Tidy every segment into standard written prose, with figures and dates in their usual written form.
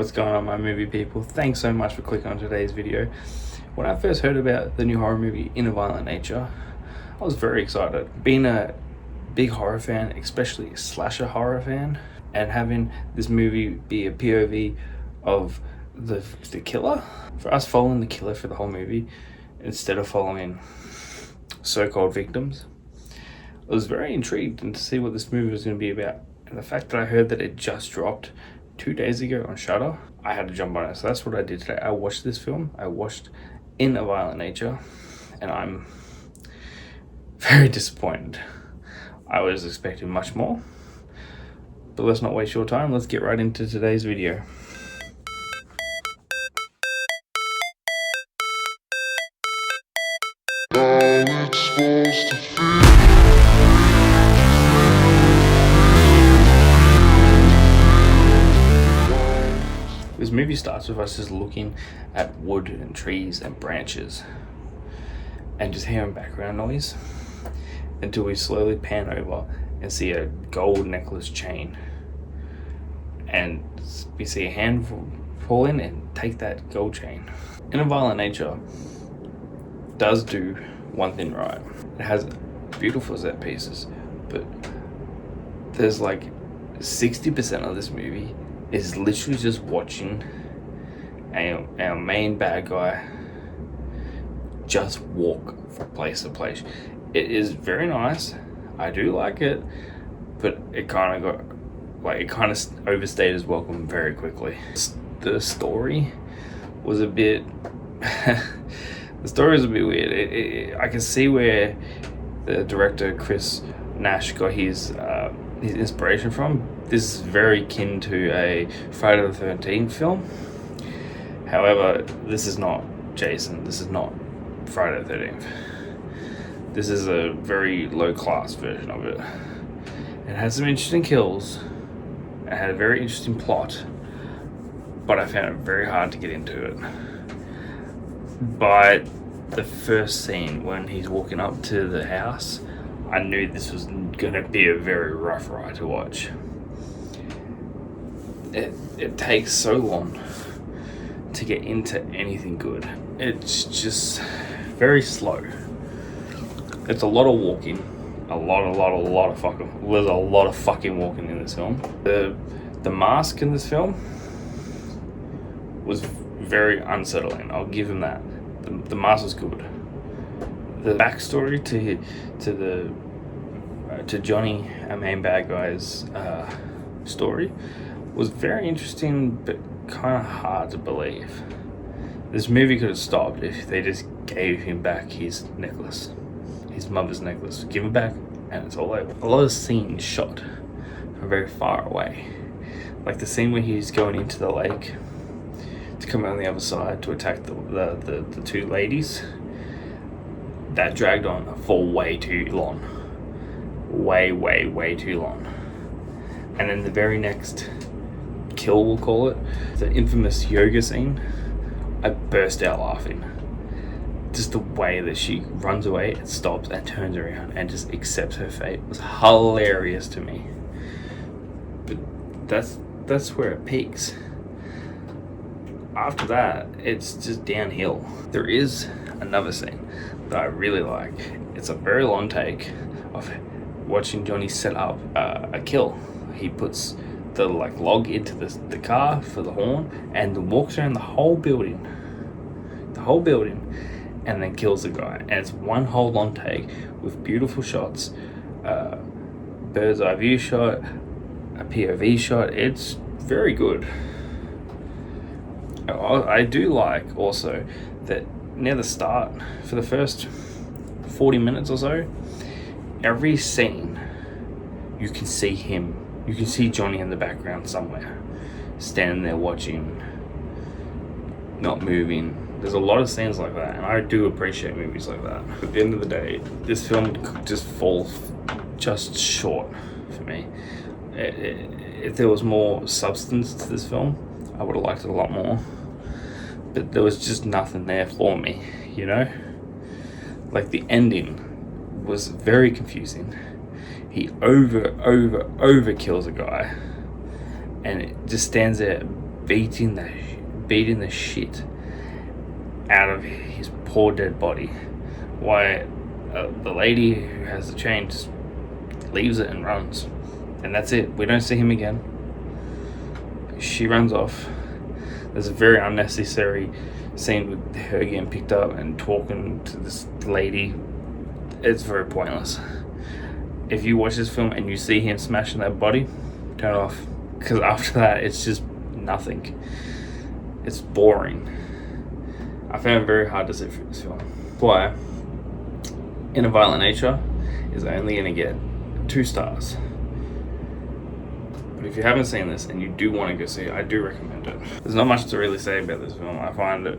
What's going on, my movie people? Thanks so much for clicking on today's video. When I first heard about the new horror movie In a Violent Nature, I was very excited. Being a big horror fan, especially a slasher horror fan, and having this movie be a POV of the killer, for us following the killer for the whole movie instead of following so-called victims, I was very intrigued to see what this movie was going to be about. And the fact that I heard that it just dropped 2 days ago on Shudder, I had to jump on it. So that's what I did today. I watched this film. I watched In a Violent Nature, and I'm very disappointed. I was expecting much more, but let's not waste your time. Let's get right into today's video. This movie starts with us just looking at wood and trees and branches and just hearing background noise until we slowly pan over and see a gold necklace chain, and we see a hand fall in and take that gold chain. In a Violent Nature does do one thing right. It has beautiful set pieces, but there's like 60% of this movie is literally just watching our main bad guy just walk from place to place. It is very nice. I do like it, but it kind of overstayed its welcome very quickly. The story was a bit the story was a bit weird. I can see where the director Chris Nash got his inspiration from. This is very akin to a Friday the 13th film. However, this is not Jason. This is not Friday the 13th. This is a very low class version of it. It had some interesting kills. It had a very interesting plot, but I found it very hard to get into it. By the first scene, when he's walking up to the house, I knew this was going to be a very rough ride to watch. It takes so long to get into anything good. It's just very slow. It's a lot of walking, a lot of fucking. There's a lot of fucking walking in this film. The mask in this film was very unsettling. I'll give him that. The mask was good. The backstory to Johnny, our main bad guy's story, was very interesting, but kind of hard to believe. This movie could have stopped if they just gave him back his necklace, his mother's necklace. Give it back, and it's all over. A lot of scenes shot from very far away, like the scene where he's going into the lake to come out on the other side to attack the two ladies. That dragged on for way too long. Way too long. And then the very next kill, we'll call it, the infamous yoga scene, I burst out laughing. Just the way that she runs away and stops and turns around and just accepts her fate was hilarious to me. But that's where it peaks. After that, it's just downhill. There is another scene that I really like. It's a very long take of watching Johnny set up a kill. He puts the log into the car for the horn and walks around the whole building, and then kills the guy. And it's one whole long take with beautiful shots, bird's eye view shot, a POV shot. It's very good. I do like also that near the start, for the first 40 minutes or so, every scene you can see him. You can see Johnny in the background somewhere, standing there watching, not moving. There's a lot of scenes like that, and I do appreciate movies like that. At the end of the day, this film just falls just short for me. If there was more substance to this film, I would have liked it a lot more. But there was just nothing there for me, you know? Like, the ending was very confusing. He over kills a guy, and it just stands there beating the shit out of his poor dead body, why the lady who has the chain just leaves it and runs, and that's it. We don't see him again. She runs off. There's a very unnecessary scene with her getting picked up and talking to this lady. It's very pointless. If you watch this film and you see him smashing that body, turn it off, because after that it's just nothing. It's boring. I found it very hard to sit through this film. Why In a Violent Nature is only going to get 2 stars. But if you haven't seen this and you do want to go see it, I do recommend it. There's not much to really say about this film. I found it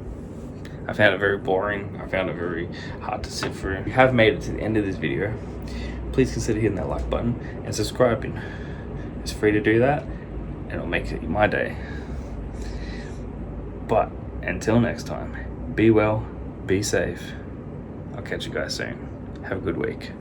very boring. I found it very hard to sit through. If you have made it to the end of this video, please consider hitting that like button and subscribing. It's free to do that, and it'll make it my day. But until next time, be well, be safe. I'll catch you guys soon. Have a good week.